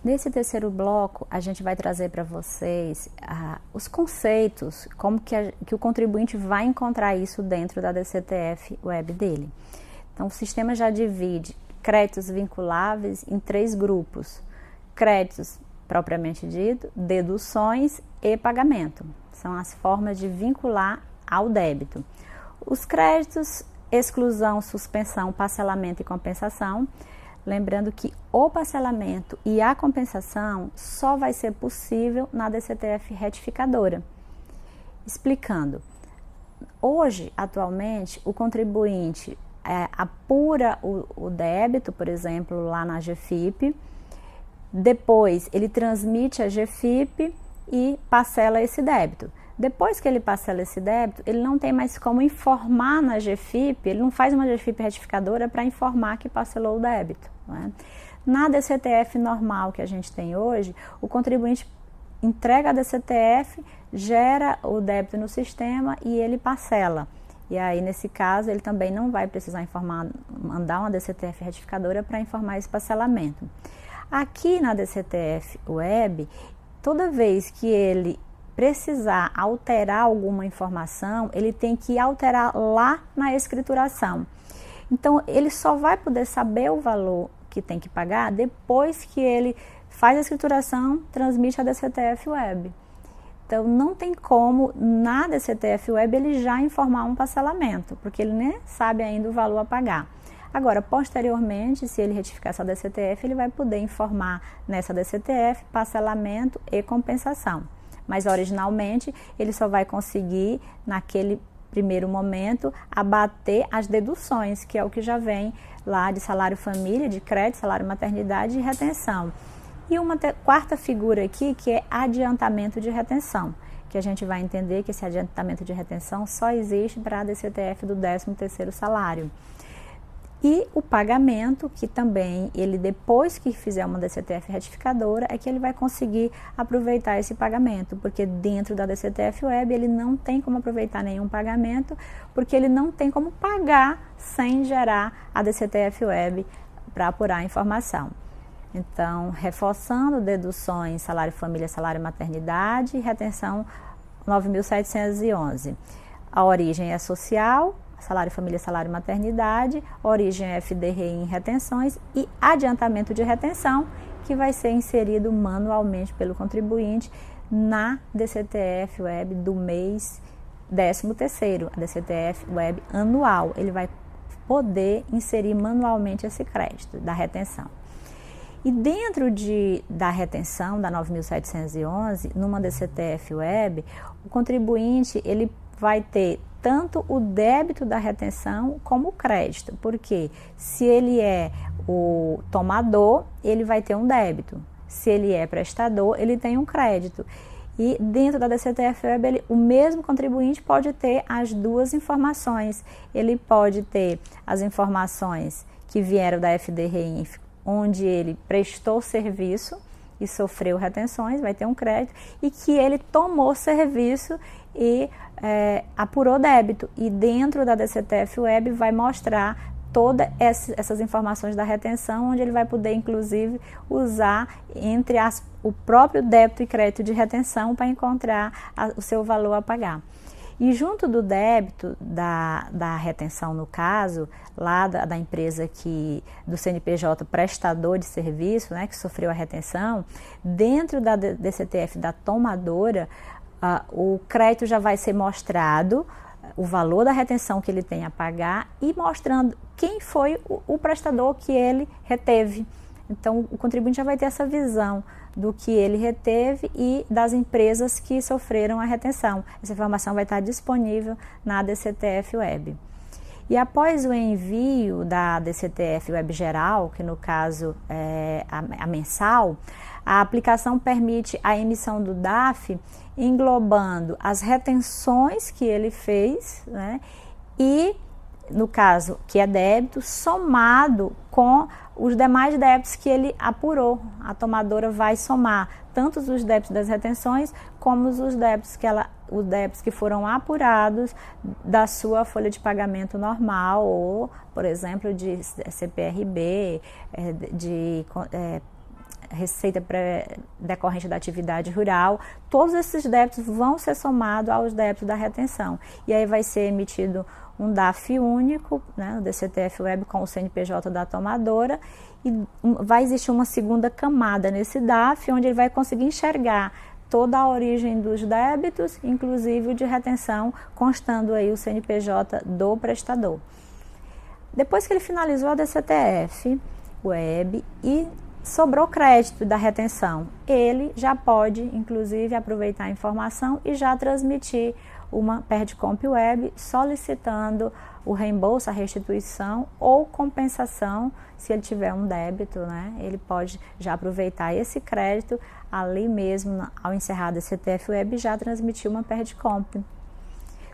Nesse terceiro bloco, a gente vai trazer para vocês os conceitos, como que o contribuinte vai encontrar isso dentro da DCTF Web dele. Então, o sistema já divide créditos vinculáveis em 3 grupos: créditos propriamente dito, deduções e pagamento. São as formas de vincular ao débito. Os créditos, exclusão, suspensão, parcelamento e compensação. Lembrando que o parcelamento e a compensação só vai ser possível na DCTF retificadora. Explicando, hoje, atualmente, o contribuinte apura o débito, por exemplo, lá na GFIP, depois ele transmite a GFIP e parcela esse débito. Depois que ele parcela esse débito, ele não tem mais como informar na GFIP, ele não faz uma GFIP retificadora para informar que parcelou o débito. Né? Na DCTF normal que a gente tem hoje, o contribuinte entrega a DCTF, gera o débito no sistema e ele parcela. E aí, nesse caso, ele também não vai precisar mandar uma DCTF retificadora para informar esse parcelamento. Aqui na DCTF Web, toda vez que ele precisar alterar alguma informação, ele tem que alterar lá na escrituração. Então, ele só vai poder saber o valor que tem que pagar depois que ele faz a escrituração, transmite a DCTF Web. Então, não tem como, na DCTF Web, ele já informar um parcelamento, porque ele nem sabe ainda o valor a pagar. Agora, posteriormente, se ele retificar essa DCTF, ele vai poder informar nessa DCTF parcelamento e compensação. Mas, originalmente, ele só vai conseguir, naquele primeiro momento, abater as deduções, que é o que já vem lá de salário família, de crédito, salário maternidade e retenção. E uma quarta figura aqui, que é adiantamento de retenção, que a gente vai entender que esse adiantamento de retenção só existe para a DCTF do 13º salário. E o pagamento, que também, ele depois que fizer uma DCTF retificadora, é que ele vai conseguir aproveitar esse pagamento, porque dentro da DCTF Web ele não tem como aproveitar nenhum pagamento, porque ele não tem como pagar sem gerar a DCTF Web para apurar a informação. Então, reforçando, deduções, salário família, salário maternidade, retenção 9.711. A origem é social, salário família, salário maternidade, origem é FDRI em retenções e adiantamento de retenção, que vai ser inserido manualmente pelo contribuinte na DCTF Web do mês 13º, a DCTF Web anual. Ele vai poder inserir manualmente esse crédito da retenção. E dentro da retenção, da 9.711, numa DCTF Web, o contribuinte ele vai ter tanto o débito da retenção como o crédito, porque se ele é o tomador, ele vai ter um débito, se ele é prestador, ele tem um crédito. E dentro da DCTF Web, o mesmo contribuinte pode ter as duas informações. Ele pode ter as informações que vieram da FDRI, onde ele prestou serviço e sofreu retenções, vai ter um crédito, e que ele tomou serviço e apurou débito. E dentro da DCTF Web vai mostrar todas essas informações da retenção, onde ele vai poder, inclusive, usar entre o próprio débito e crédito de retenção para encontrar o seu valor a pagar. E junto do débito da retenção, no caso, lá da empresa do CNPJ prestador de serviço, né, que sofreu a retenção, dentro da DCTF da tomadora, o crédito já vai ser mostrado, o valor da retenção que ele tem a pagar e mostrando quem foi o prestador que ele reteve. Então, o contribuinte já vai ter essa visão do que ele reteve e das empresas que sofreram a retenção. Essa informação vai estar disponível na DCTF Web. E após o envio da DCTF Web geral, que no caso é a mensal, a aplicação permite a emissão do DAF englobando as retenções que ele fez, né, e, no caso, que é débito, somado com os demais débitos que ele apurou. A tomadora vai somar tanto os débitos das retenções como os débitos que foram apurados da sua folha de pagamento normal ou, por exemplo, de CPRB, de receita decorrente da atividade rural, todos esses débitos vão ser somados aos débitos da retenção. E aí vai ser emitido um DAF único, né, o DCTF Web com o CNPJ da tomadora, e vai existir uma segunda camada nesse DAF, onde ele vai conseguir enxergar toda a origem dos débitos, inclusive o de retenção, constando aí o CNPJ do prestador. Depois que ele finalizou a DCTF Web e sobrou crédito da retenção, ele já pode, inclusive, aproveitar a informação e já transmitir uma PERDCOMP Web solicitando o reembolso, a restituição ou compensação, se ele tiver um débito, né? Ele pode já aproveitar esse crédito ali mesmo, ao encerrar a DCTF Web, já transmitir uma PERDCOMP.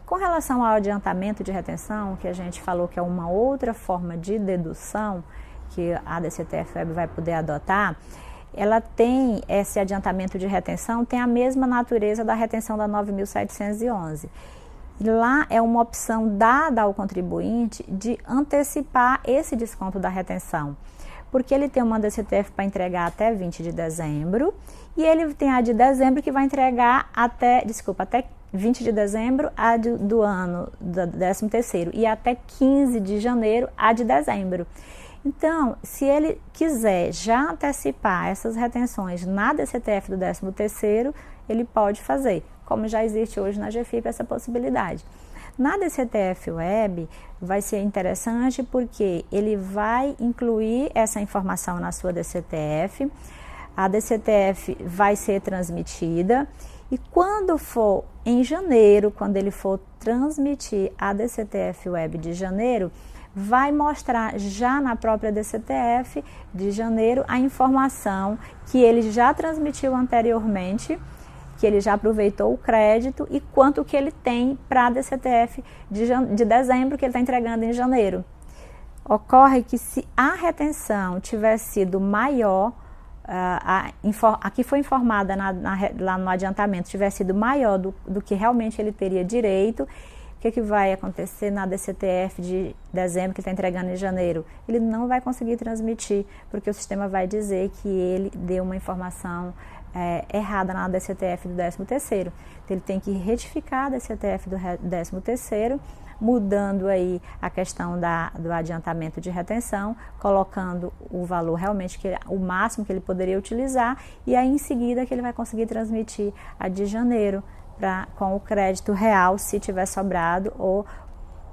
Com relação ao adiantamento de retenção, que a gente falou que é uma outra forma de dedução que a DCTF Web vai poder adotar, ela tem, esse adiantamento de retenção tem a mesma natureza da retenção da 9.711. Lá é uma opção dada ao contribuinte de antecipar esse desconto da retenção, porque ele tem uma DCTF para entregar até 20 de dezembro e ele tem a de dezembro que vai entregar até 20 de dezembro a do ano do 13º e até 15 de janeiro a de dezembro. Então, se ele quiser já antecipar essas retenções na DCTF do 13º, ele pode fazer, como já existe hoje na GFIP essa possibilidade. Na DCTF Web vai ser interessante porque ele vai incluir essa informação na sua DCTF, a DCTF vai ser transmitida e quando for em janeiro, quando ele for transmitir a DCTF Web de janeiro, vai mostrar já na própria DCTF de janeiro a informação que ele já transmitiu anteriormente, que ele já aproveitou o crédito e quanto que ele tem para a DCTF de dezembro que ele está entregando em janeiro. Ocorre que se a retenção tiver sido maior, a que foi informada lá no adiantamento tiver sido maior do que realmente ele teria direito, o que vai acontecer na DCTF de dezembro, que ele está entregando em janeiro? Ele não vai conseguir transmitir, porque o sistema vai dizer que ele deu uma informação errada na DCTF do 13º. Então, ele tem que retificar a DCTF do 13º, mudando aí a questão do adiantamento de retenção, colocando o valor realmente, o máximo que ele poderia utilizar, e aí em seguida que ele vai conseguir transmitir a de janeiro, com o crédito real, se tiver sobrado, ou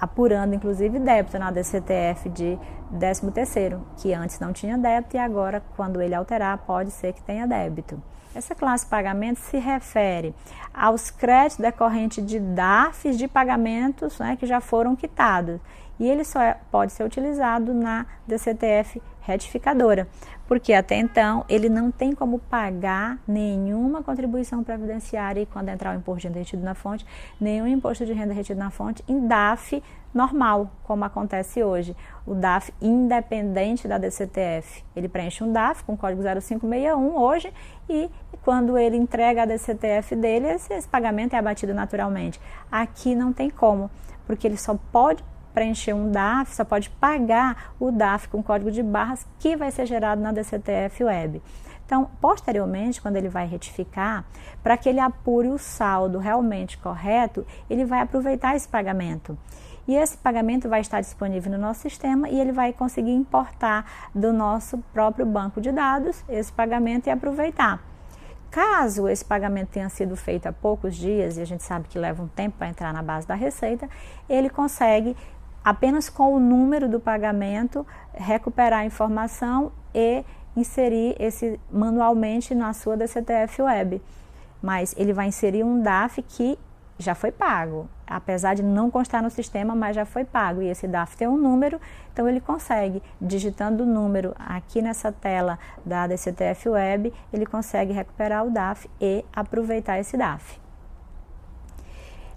apurando inclusive débito na DCTF de 13º, que antes não tinha débito e agora, quando ele alterar, pode ser que tenha débito. Essa classe de pagamento se refere aos créditos decorrentes de DARFs de pagamentos, né, que já foram quitados. E ele só pode ser utilizado na DCTF retificadora, porque até então ele não tem como pagar nenhuma contribuição previdenciária e quando entrar o imposto de renda retido na fonte, nenhum imposto de renda retido na fonte em DAF normal, como acontece hoje. O DAF independente da DCTF. Ele preenche um DAF com código 0561 hoje e quando ele entrega a DCTF dele, esse pagamento é abatido naturalmente. Aqui não tem como, porque ele só pode preencher um DAF, só pode pagar o DAF com código de barras que vai ser gerado na DCTF Web. Então, posteriormente, quando ele vai retificar, para que ele apure o saldo realmente correto, ele vai aproveitar esse pagamento. E esse pagamento vai estar disponível no nosso sistema e ele vai conseguir importar do nosso próprio banco de dados esse pagamento e aproveitar. Caso esse pagamento tenha sido feito há poucos dias, e a gente sabe que leva um tempo para entrar na base da Receita, ele consegue, apenas com o número do pagamento, recuperar a informação e inserir esse manualmente na sua DCTF Web. Mas ele vai inserir um DAF que já foi pago, apesar de não constar no sistema, mas já foi pago. E esse DAF tem um número, então ele consegue, digitando o número aqui nessa tela da DCTF Web, ele consegue recuperar o DAF e aproveitar esse DAF.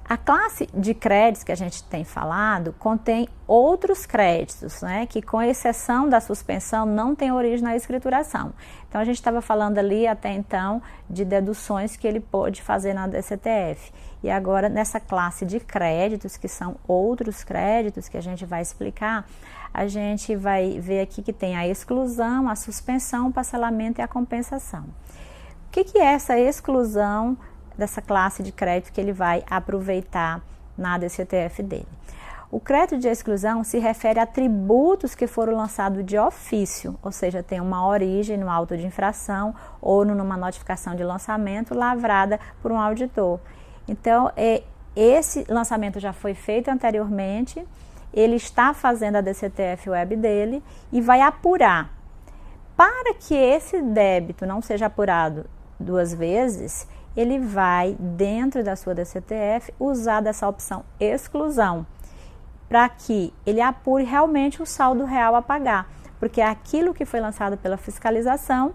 A classe de créditos que a gente tem falado contém outros créditos, né, que com exceção da suspensão não tem origem na escrituração. Então a gente estava falando ali até então de deduções que ele pôde fazer na DCTF. E agora nessa classe de créditos, que são outros créditos que a gente vai explicar, a gente vai ver aqui que tem a exclusão, a suspensão, o parcelamento e a compensação. O que é essa exclusão dessa classe de crédito que ele vai aproveitar na DCTF dele? O crédito de exclusão se refere a tributos que foram lançados de ofício, ou seja, tem uma origem no auto de infração ou numa notificação de lançamento lavrada por um auditor. Então, esse lançamento já foi feito anteriormente, ele está fazendo a DCTF web dele e vai apurar. Para que esse débito não seja apurado duas vezes, ele vai, dentro da sua DCTF, usar dessa opção exclusão, para que ele apure realmente o saldo real a pagar, porque aquilo que foi lançado pela fiscalização,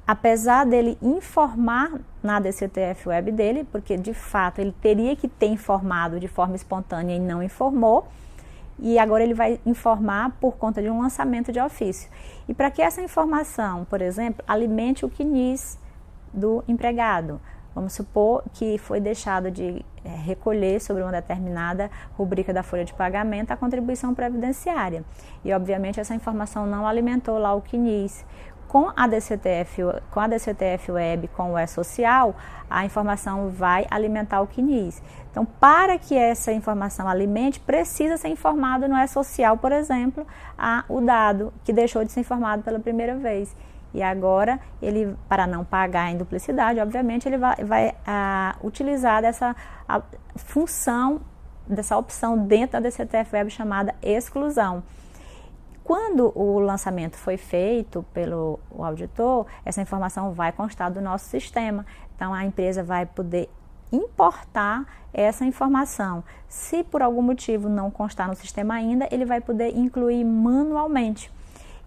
apesar dele informar na DCTF web dele, porque de fato ele teria que ter informado de forma espontânea e não informou, e agora ele vai informar por conta de um lançamento de ofício. E para que essa informação, por exemplo, alimente o CNIS do empregado, vamos supor que foi deixado de recolher sobre uma determinada rubrica da folha de pagamento a contribuição previdenciária. E, obviamente, essa informação não alimentou lá o CNIS. Com a DCTF Web, com o E-Social, a informação vai alimentar o CNIS. Então, para que essa informação alimente, precisa ser informado no E-Social, por exemplo, o dado que deixou de ser informado pela primeira vez. E agora, ele, para não pagar em duplicidade, obviamente, ele vai utilizar dessa função, dessa opção dentro da DCTF Web chamada exclusão. Quando o lançamento foi feito pelo auditor, essa informação vai constar do nosso sistema. Então, a empresa vai poder importar essa informação. Se por algum motivo não constar no sistema ainda, ele vai poder incluir manualmente.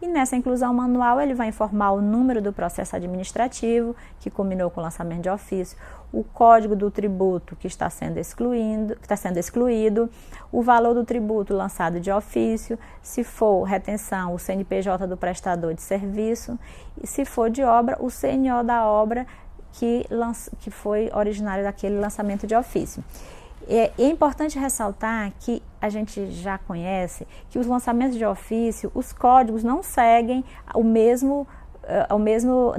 E nessa inclusão manual, ele vai informar o número do processo administrativo, que culminou com o lançamento de ofício, o código do tributo que está sendo excluído, o valor do tributo lançado de ofício, se for retenção, o CNPJ do prestador de serviço, e se for de obra, o CNO da obra que foi originário daquele lançamento de ofício. É importante ressaltar que a gente já conhece que os lançamentos de ofício, os códigos não seguem o mesmo,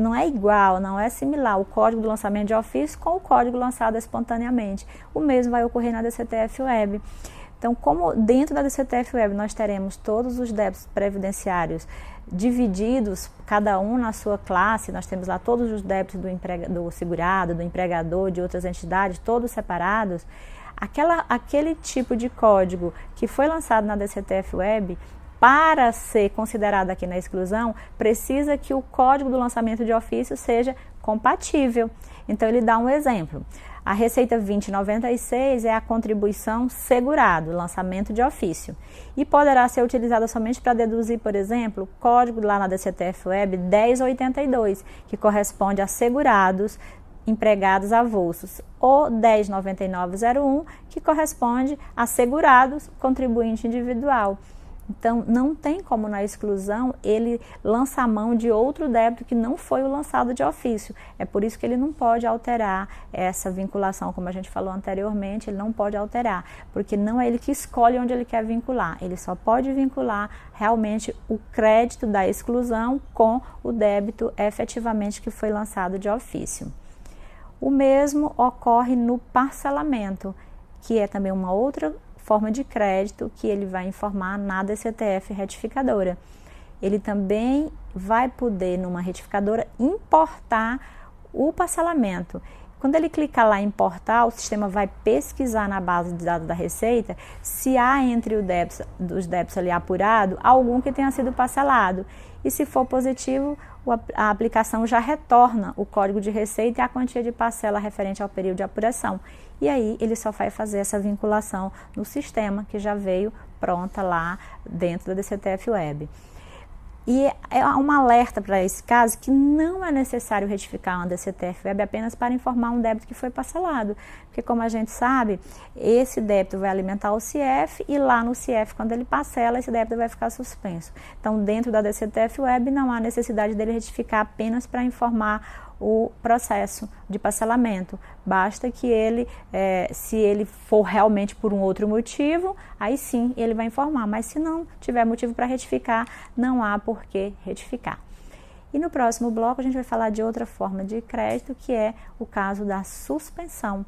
não é igual, não é similar o código do lançamento de ofício com o código lançado espontaneamente. O mesmo vai ocorrer na DCTF Web. Então, como dentro da DCTF Web nós teremos todos os débitos previdenciários divididos, cada um na sua classe, nós temos lá todos os débitos do segurado, do empregador, de outras entidades, todos separados, aquele tipo de código que foi lançado na DCTF Web, para ser considerado aqui na exclusão, precisa que o código do lançamento de ofício seja compatível. Então, ele dá um exemplo. A Receita 2096 é a contribuição segurado, lançamento de ofício. E poderá ser utilizada somente para deduzir, por exemplo, o código lá na DCTF Web 1082, que corresponde a segurados empregados avulsos, ou 109901, que corresponde a segurados contribuinte individual. Então, não tem como na exclusão ele lançar mão de outro débito que não foi o lançado de ofício. É por isso que ele não pode alterar essa vinculação, como a gente falou anteriormente, ele não pode alterar, porque não é ele que escolhe onde ele quer vincular, ele só pode vincular realmente o crédito da exclusão com o débito efetivamente que foi lançado de ofício. O mesmo ocorre no parcelamento, que é também uma outra forma de crédito que ele vai informar na DCTF retificadora. Ele também vai poder, numa retificadora, importar o parcelamento. Quando ele clicar lá em importar, o sistema vai pesquisar na base de dados da Receita se há entre os débitos ali apurado algum que tenha sido parcelado. E se for positivo, a aplicação já retorna o código de receita e a quantia de parcela referente ao período de apuração. E aí ele só vai fazer essa vinculação no sistema que já veio pronta lá dentro da DCTF Web. E é um alerta para esse caso que não é necessário retificar uma DCTF Web apenas para informar um débito que foi parcelado. Porque, como a gente sabe, esse débito vai alimentar o CIEF e lá no CIEF, quando ele parcela, esse débito vai ficar suspenso. Então, dentro da DCTF Web, não há necessidade dele retificar apenas para informar o processo de parcelamento. Basta que ele, se ele for realmente por um outro motivo, aí sim ele vai informar. Mas se não tiver motivo para retificar, não há por que retificar. E no próximo bloco a gente vai falar de outra forma de crédito, que é o caso da suspensão.